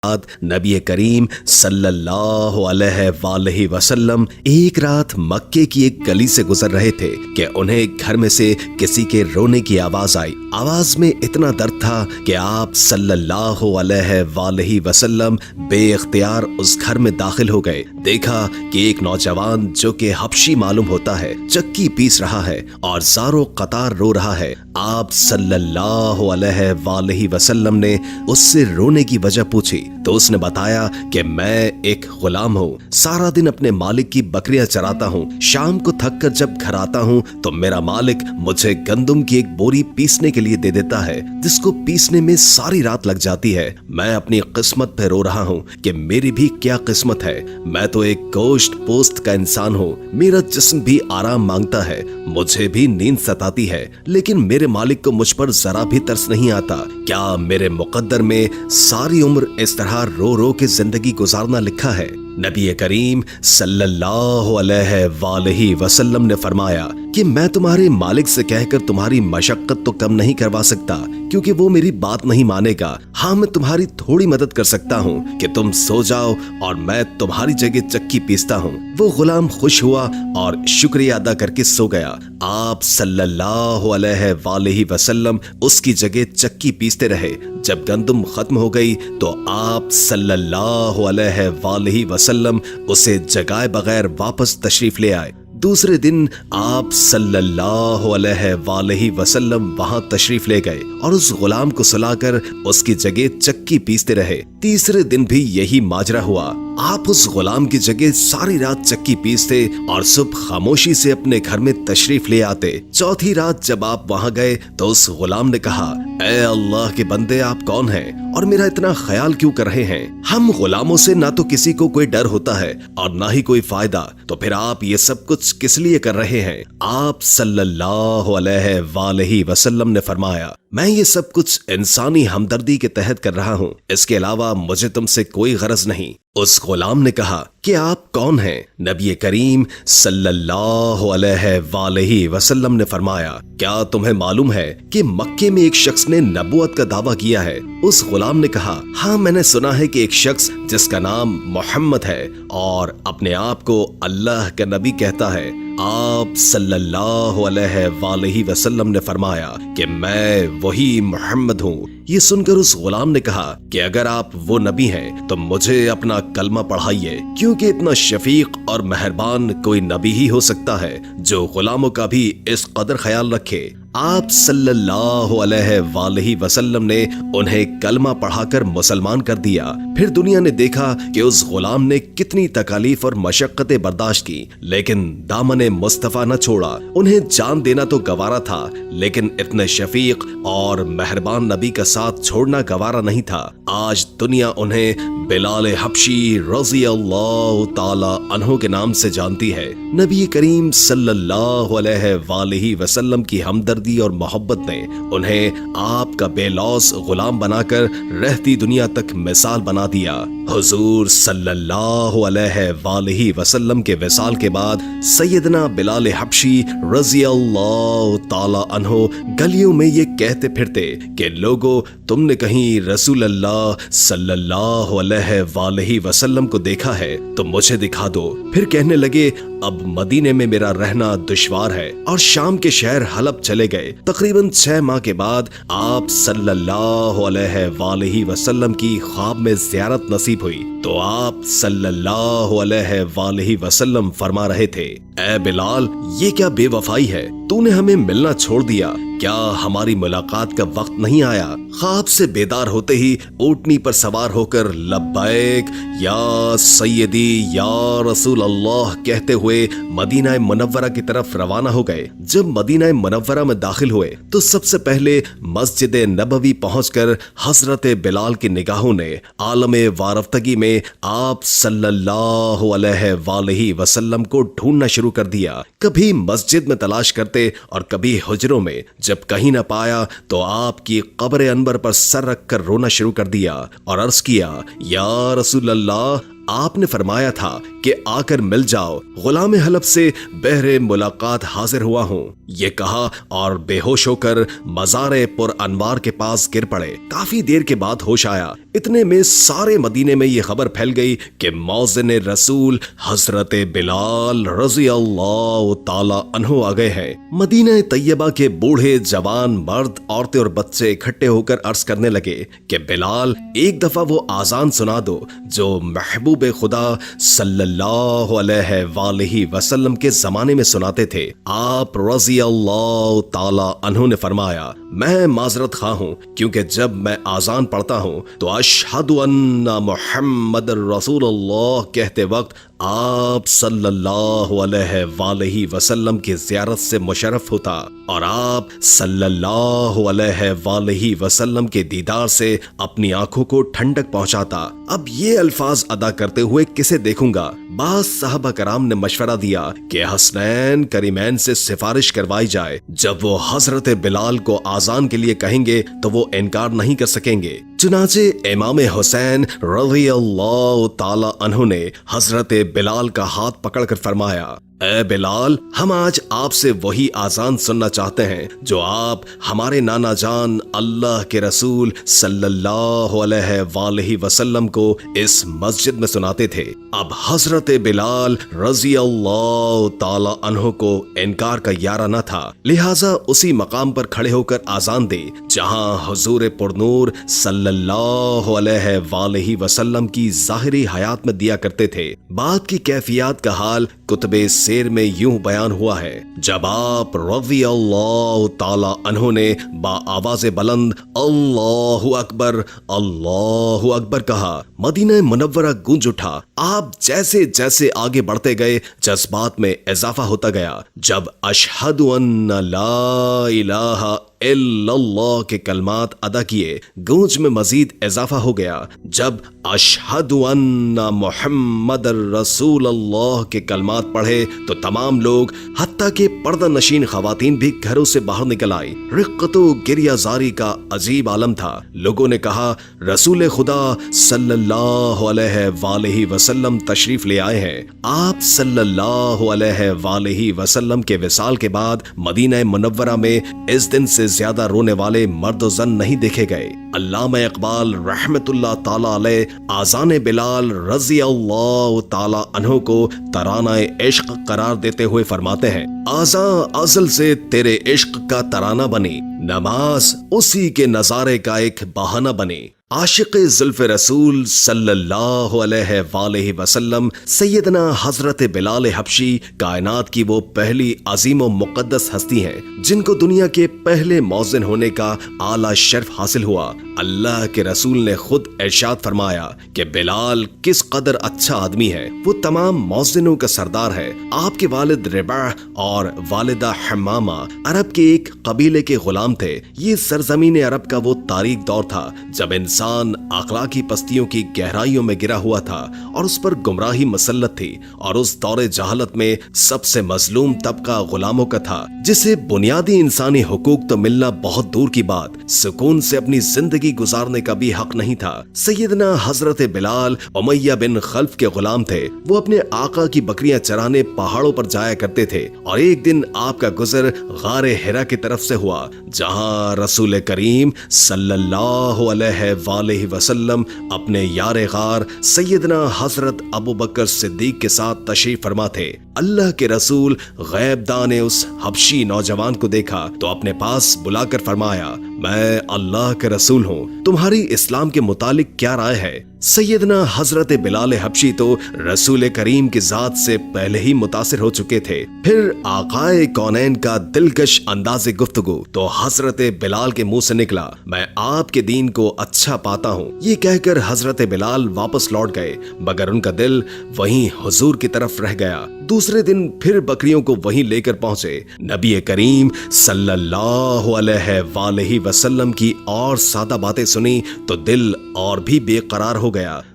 نبی کریم صلی اللہ علیہ وآلہ وسلم ایک رات مکے کی ایک گلی سے گزر رہے تھے کہ انہیں گھر میں سے کسی کے رونے کی آواز آئی۔ آواز میں اتنا درد تھا کہ آپ صلی اللہ علیہ وآلہ وسلم بے اختیار اس گھر میں داخل ہو گئے۔ دیکھا کہ ایک نوجوان جو کہ حبشی معلوم ہوتا ہے چکی پیس رہا ہے اور زارو قطار رو رہا ہے۔ آپ صلی اللہ علیہ وآلہ وسلم نے اس سے رونے کی وجہ پوچھی تو اس نے بتایا کہ میں ایک غلام ہوں، سارا دن اپنے مالک کی بکریاں چراتا ہوں، شام کو تھک کر جب گھر آتا ہوں تو میرا مالک مجھے گندم کی ایک بوری پیسنے کے لیے دے دیتا ہے جس کو پیسنے میں ساری رات لگ جاتی ہے۔ میں اپنی قسمت پہ رو رہا ہوں کہ میری بھی کیا قسمت ہے، میں تو ایک گوشت پوست کا انسان ہوں، میرا جسم بھی آرام مانگتا ہے، مجھے بھی نیند ستاتی ہے، لیکن میرے مالک کو مجھ پر ذرا بھی ترس نہیں آتا۔ کیا میرے مقدر میں ساری عمر اس طرح رو رو کے زندگی گزارنا لکھا ہے؟ نبی کریم صلی اللہ علیہ وآلہ وسلم نے فرمایا کہ میں تمہارے مالک سے کہہ کر تمہاری مشقت تو کم نہیں کروا سکتا کیونکہ وہ میری بات نہیں مانے گا۔ ہاں میں تمہاری تھوڑی مدد کر سکتا ہوں کہ تم سو جاؤ اور میں تمہاری جگہ چکی پیستا ہوں۔ وہ غلام خوش ہوا اور شکریہ ادا کر کے سو گیا۔ آپ صلی اللہ علیہ وآلہ وسلم اس کی جگہ چکی پیستے رہے۔ جب گندم ختم ہو گئی تو آپ صلی اللہ علیہ وآلہ وسلم اسے جگائے بغیر واپس تشریف لے آئے۔ دوسرے دن آپ صلی اللہ علیہ وآلہ وسلم وہاں تشریف لے گئے اور اس غلام کو سلا کر اس کی جگہ چکی پیستے رہے۔ تیسرے دن بھی یہی ماجرا ہوا۔ آپ اس غلام کی جگہ ساری رات چکی پیستے اور صبح خاموشی سے اپنے گھر میں تشریف لے آتے۔ چوتھی رات جب آپ وہاں گئے تو اس غلام نے کہا، اے اللہ کے بندے، آپ کون ہیں اور میرا اتنا خیال کیوں کر رہے ہیں؟ ہم غلاموں سے نہ تو کسی کو کوئی ڈر ہوتا ہے اور نہ ہی کوئی فائدہ، تو پھر آپ یہ سب کچھ کس لیے کر رہے ہیں؟ آپ صلی اللہ علیہ وآلہ وسلم نے فرمایا، میں یہ سب کچھ انسانی ہمدردی کے تحت کر رہا ہوں، اس کے علاوہ مجھے تم سے کوئی غرض نہیں۔ اس غلام نے کہا کہ آپ کون ہیں؟ نبی کریم صلی اللہ علیہ وآلہ وسلم نے فرمایا، کیا تمہیں معلوم ہے کہ مکے میں ایک شخص نے نبوت کا دعویٰ کیا ہے؟ اس غلام نے کہا، ہاں میں نے سنا ہے کہ ایک شخص جس کا نام محمد ہے اور اپنے آپ کو اللہ کا نبی کہتا ہے۔ آپ صلی اللہ علیہ وآلہ وسلم نے فرمایا کہ میں وہی محمد ہوں۔ یہ سن کر اس غلام نے کہا کہ اگر آپ وہ نبی ہیں تو مجھے اپنا کلمہ پڑھائیے، کیونکہ اتنا شفیق اور مہربان کوئی نبی ہی ہو سکتا ہے جو غلاموں کا بھی اس قدر خیال رکھے۔ آپ صلی اللہ علیہ وآلہ وسلم نے انہیں کلمہ پڑھا کر مسلمان کر دیا۔ پھر دنیا نے دیکھا کہ اس غلام نے کتنی تکالیف اور مشقتیں برداشت کی، لیکن دامن مصطفیٰ نہ چھوڑا۔ انہیں جان دینا تو گوارا تھا، لیکن اتنے شفیق اور مہربان نبی کا ساتھ چھوڑنا گوارا نہیں تھا۔ آج دنیا انہیں بلال حبشی رضی اللہ تعالی عنہ کے نام سے جانتی ہے۔ نبی کریم صلی اللہ علیہ وآلہ وسلم کی ہمدردی اور محبت نے انہیں آپ کا بے لوث غلام بنا کر رہتی دنیا تک مثال بنا دیا۔ حضور صلی اللہ علیہ وآلہ وسلم کے وصال کے بعد سیدنا بلال حبشی رضی اللہ تعالی عنہ گلیوں میں یہ کہتے پھرتے کہ لوگو، تم نے کہیں رسول اللہ صلی اللہ علیہ وآلہ وسلم کو دیکھا ہے تو مجھے دکھا دو۔ پھر کہنے لگے، اب مدینے میں میرا رہنا دشوار ہے، اور شام کے شہر حلب چلے گئے۔ تقریباً 6 ماہ کے بعد آپ صلی اللہ علیہ وآلہ وسلم کی خواب میں زیارت نصیب ہوئی تو آپ صلی اللہ علیہ وآلہ وسلم فرما رہے تھے، اے بلال، یہ کیا بے وفائی ہے؟ تو نے ہمیں ملنا چھوڑ دیا، کیا ہماری ملاقات کا وقت نہیں آیا؟ خواب سے بیدار ہوتے ہی اونٹنی پر سوار ہو کر لبیک یا سیدی یا رسول اللہ کہتے ہوئے مدینہ منورہ کی طرف روانہ ہو گئے۔ جب مدینہ منورہ میں داخل ہوئے تو سب سے پہلے مسجد نبوی پہنچ کر حضرت بلال کی نگاہوں نے عالم وارفتگی میں آپ صلی اللہ علیہ وآلہ وسلم کو ڈھونڈنا شروع کر دیا۔ کبھی مسجد میں تلاش کرتے اور کبھی حجروں میں۔ جب کہیں نہ پایا تو آپ کی قبر انور پر سر رکھ کر رونا شروع کر دیا اور عرض کیا، یا رسول اللہ، آپ نے فرمایا تھا کہ آ کر مل جاؤ، غلام حلب سے بہر ملاقات حاضر ہوا ہوں۔ یہ کہا اور بے ہوش ہو کر مزار پر انوار کے پاس گر پڑے۔ کافی دیر کے بعد ہوش آیا۔ اتنے میں سارے مدینے میں یہ خبر پھیل گئی کہ مؤذن رسول حضرت بلال رضی اللہ تعالی عنہ آ گئے ہیں۔ مدینہ طیبہ کے بوڑھے جوان مرد عورتیں اور بچے اکٹھے ہو کر عرض کرنے لگے کہ بلال ایک دفعہ وہ آذان سنا دو جو محبوب خدا صلی اللہ علیہ وآلہ وسلم کے زمانے میں سناتے تھے۔ آپ رضی اللہ تعالی عنہ نے فرمایا میں معذرت خواہ ہوں کیونکہ جب میں آذان پڑھتا ہوں تو اشہد ان محمد رسول اللہ کہتے وقت آپ صلی اللہ علیہ وآلہ وسلم کی زیارت سے مشرف ہوتا اور آپ صلی اللہ علیہ وآلہ وسلم کے دیدار سے اپنی آنکھوں کو ٹھنڈک پہنچاتا۔ اب یہ الفاظ ادا کرتے ہوئے کسے دیکھوں گا؟ بعض صحابہ کرام نے مشورہ دیا کہ حسنین کریمین سے سفارش کروائی جائے، جب وہ حضرت بلال کو آذان کے لیے کہیں گے تو وہ انکار نہیں کر سکیں گے۔ چنانچہ امام حسین رضی اللہ تعالی عنہ نے حضرت بلال کا ہاتھ پکڑ کر فرمایا اے بلال، ہم آج آپ سے وہی آذان سننا چاہتے ہیں جو آپ ہمارے نانا جان اللہ کے رسول صلی اللہ علیہ وآلہ وسلم کو اس مسجد میں سناتے تھے۔ اب حضرت بلال رضی اللہ تعالی عنہ کو انکار کا یارہ نہ تھا، لہٰذا اسی مقام پر کھڑے ہو کر آذان دی جہاں حضور پرنور صلی اللہ علیہ وآلہ وسلم کی ظاہری حیات میں دیا کرتے تھے۔ بات کی کیفیات کا حال کتب سیر میں یوں بیان ہوا ہے، جب آپ رضی اللہ تعالی عنہ نے با آواز بلند اللہ اکبر کہا، مدینہ منورہ گونج اٹھا۔ آپ جیسے جیسے آگے بڑھتے گئے جذبات میں اضافہ ہوتا گیا۔ جب اشہد ان لا الہ الا اللہ کے کلمات ادا کیے، گونج میں مزید اضافہ ہو گیا۔ جب اشہد ان محمد رسول اللہ کے کلمات پڑھے تو تمام لوگ حتیٰ کہ پردہ نشین خواتین بھی گھروں سے باہر نکل آئی۔ رقت و گریہ زاری کا عجیب عالم تھا۔ لوگوں نے کہا رسول خدا صلی اللہ علیہ وآلہ وسلم تشریف لے آئے ہیں۔ آپ صلی اللہ علیہ وآلہ وسلم کے وصال کے بعد مدینہ منورہ میں اس دن سے زیادہ رونے والے مرد و زن نہیں دیکھے گئے۔ علامہ اقبال رحمت اللہ تعالی علیہ آذان بلال رضی اللہ تعالی عنہ کو ترانہ عشق قرار دیتے ہوئے فرماتے ہیں، آذان ازل سے تیرے عشق کا ترانہ بنی، نماز اسی کے نظارے کا ایک بہانہ بنی۔ عاشق زلف رسول صلی اللہ علیہ وآلہ وسلم سیدنا حضرت بلال حبشی کائنات کی وہ پہلی عظیم و مقدس ہستی ہیں جن کو دنیا کے پہلے مؤذن ہونے کا اعلیٰ شرف حاصل ہوا۔ اللہ کے رسول نے خود ارشاد فرمایا کہ بلال کس قدر اچھا آدمی ہے، وہ تمام مؤذنوں کا سردار ہے۔ آپ کے والد رباح اور والدہ حمامہ عرب کے ایک قبیلے کے غلام تھے۔ یہ سرزمین عرب کا وہ تاریک دور تھا جب انسان اخلاقی پستیوں کی گہرائیوں میں گرا ہوا تھا اور اس پر گمراہی مسلط تھی، اور اس دور جہالت میں سب سے مظلوم طبقہ غلاموں کا تھا، جسے بنیادی انسانی حقوق تو ملنا بہت دور کی بات، سکون سے اپنی زندگی گزارنے کا بھی حق نہیں تھا۔ سیدنا حضرت بلال امیہ بن خلف کے غلام تھے۔ وہ اپنے آقا کی بکریاں چرانے پہاڑوں پر جایا کرتے تھے، اور ایک دن آپ کا گزر غار حرا کی طرف سے ہوا جہاں رسول کریم صلی اللہ علیہ وآلہ وسلم اپنے یار غار سیدنا حضرت ابو بکر صدیق کے ساتھ تشریف فرما تھے۔ اللہ کے رسول غیب داں نے اس حبشی نوجوان کو دیکھا تو اپنے پاس بلا کر فرمایا، میں اللہ کے رسول ہوں، تمہاری اسلام کے متعلق کیا رائے ہے؟ سیدنا حضرت بلال حبشی تو رسول کریم کی ذات سے پہلے ہی متاثر ہو چکے تھے۔ پھر آقائے کونین کا دلکش انداز گفتگو تو حضرت بلال کے منہ سے نکلا، میں آپ کے دین کو اچھا پاتا ہوں۔ یہ کہہ کر حضرت بلال واپس لوٹ گئے، مگر ان کا دل وہیں حضور کی طرف رہ گیا۔ دوسرے دن پھر بکریوں کو وہیں لے کر پہنچے۔ نبی کریم صلی اللہ علیہ وآلہ وسلم کی اور سادہ باتیں سنی تو دل اور بھی بے قرار ہو گیا۔